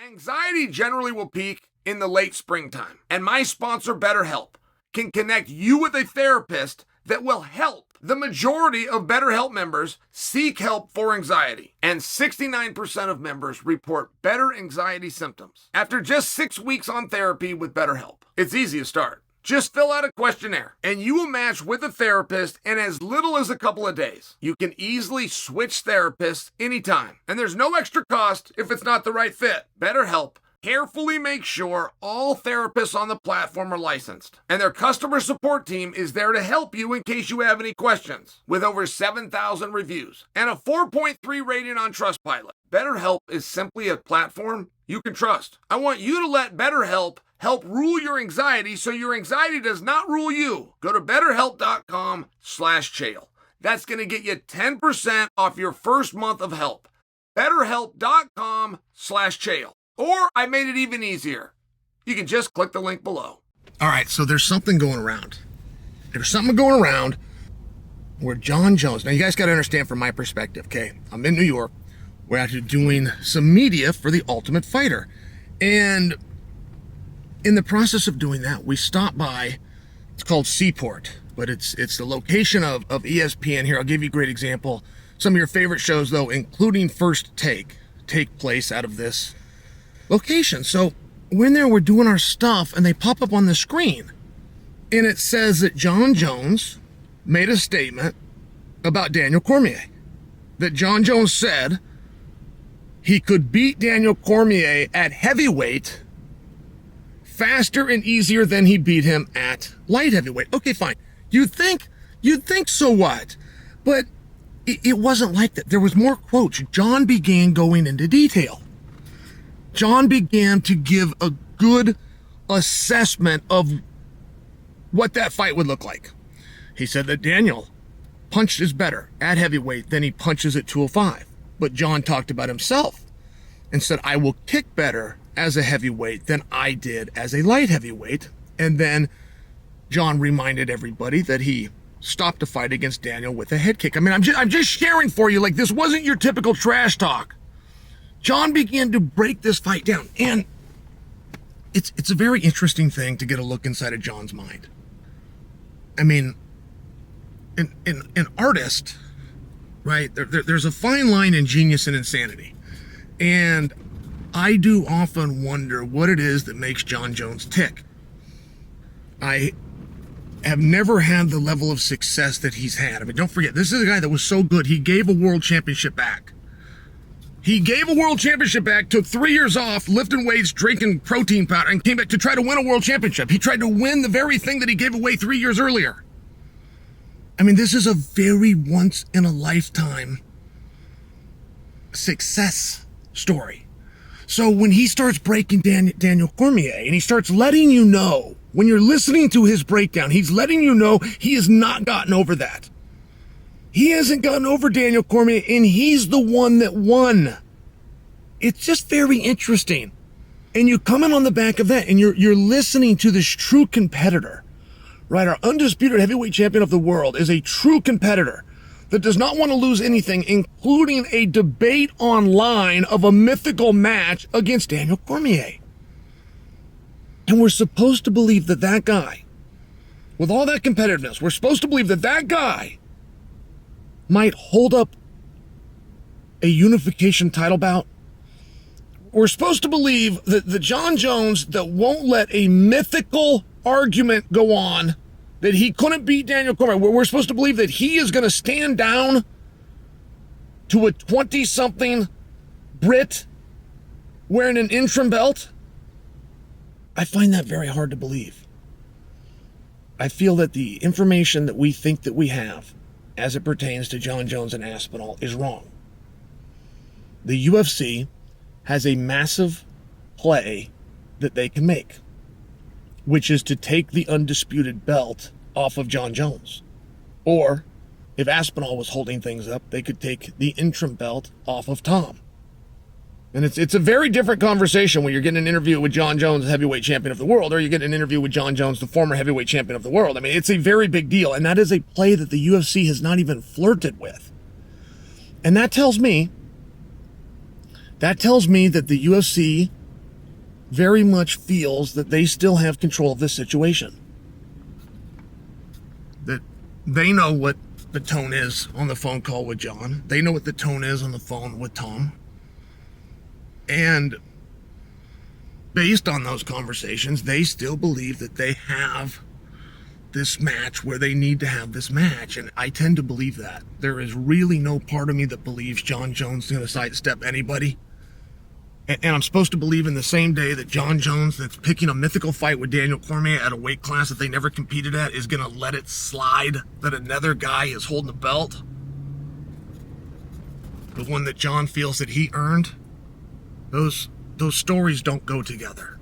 Anxiety generally will peak in the late springtime, and my sponsor, BetterHelp, can connect you with a therapist that will help. The majority of BetterHelp members seek help for anxiety, and 69% of members report better anxiety symptoms after just 6 weeks on therapy with BetterHelp. It's easy to start. Just fill out a questionnaire, and you will match with a therapist in as little as a couple of days. You can easily switch therapists anytime, and there's no extra cost if it's not the right fit. BetterHelp carefully make sure all therapists on the platform are licensed, and their customer support team is there to help you in case you have any questions. With over 7,000 reviews and a 4.3 rating on Trustpilot, BetterHelp is simply a platform you can trust. I want you to let BetterHelp help rule your anxiety so your anxiety does not rule you. Go to betterhelp.com/Chael. That's going to get you 10% off your first month of help. betterhelp.com/Chael. Or I made it even easier. You can just click the link below. All right, so there's something going around. There's something going around where Jon Jones, now you guys got to understand from my perspective, okay? I'm in New York. We're actually doing some media for The Ultimate Fighter. And in the process of doing that, we stopped by, it's called Seaport, but it's the location of ESPN here. I'll give you a great example. Some of your favorite shows, though, including First Take place out of this location. So we're in there, we're doing our stuff, and they pop up on the screen. And it says that Jon Jones made a statement about Daniel Cormier. That Jon Jones said he could beat Daniel Cormier at heavyweight faster and easier than he beat him at light heavyweight. Okay, fine. You'd think so what? But it wasn't like that. There was more quotes. Jon began going into detail. Jon began to give a good assessment of what that fight would look like. He said that Daniel punches better at heavyweight than he punches at 205. But Jon talked about himself and said, I will kick better as a heavyweight than I did as a light heavyweight. And then Jon reminded everybody that he stopped a fight against Daniel with a head kick. I mean, I'm just sharing for you, like, this wasn't your typical trash talk. Jon began to break this fight down, and it's a very interesting thing to get a look inside of Jon's mind. I mean, an artist, right? There's a fine line in genius and insanity, and I do often wonder what it is that makes Jon Jones tick. I have never had the level of success that he's had. I mean, don't forget, this is a guy that was so good, he gave a world championship back. He gave a world championship back, took 3 years off, lifting weights, drinking protein powder, and came back to try to win a world championship. He tried to win the very thing that he gave away 3 years earlier. I mean, this is a very once-in-a-lifetime success story. So when he starts breaking Daniel Cormier, and he starts letting you know, when you're listening to his breakdown, he's letting you know he has not gotten over that. He hasn't gotten over Daniel Cormier, and he's the one that won. It's just very interesting. And you come in on the back of that, and you're listening to this true competitor, right? Our undisputed heavyweight champion of the world is a true competitor that does not want to lose anything, including a debate online of a mythical match against Daniel Cormier. And we're supposed to believe that that guy, with all that competitiveness, we're supposed to believe that that guy might hold up a unification title bout. We're supposed to believe that the Jon Jones that won't let a mythical argument go on that he couldn't beat Daniel Cormier, we're supposed to believe that he is going to stand down to a 20-something Brit wearing an interim belt. I find that very hard to believe. I feel that the information that we think that we have as it pertains to Jon Jones and Aspinall is wrong. The UFC has a massive play that they can make, which is to take the undisputed belt off of Jon Jones. Or, if Aspinall was holding things up, they could take the interim belt off of Tom. And it's a very different conversation when you're getting an interview with Jon Jones, heavyweight champion of the world, or you get an interview with Jon Jones, the former heavyweight champion of the world. I mean, it's a very big deal, and that is a play that the UFC has not even flirted with. And that tells me that the UFC very much feels that they still have control of this situation. That they know what the tone is on the phone call with Jon. They know what the tone is on the phone with Tom. And based on those conversations, they still believe that they have this match where they need to have this match. And I tend to believe that. There is really no part of me that believes Jon Jones is going to sidestep anybody. And I'm supposed to believe in the same day that Jon Jones, that's picking a mythical fight with Daniel Cormier at a weight class that they never competed at, is going to let it slide that another guy is holding the belt. The one that Jon feels that he earned. Those stories don't go together.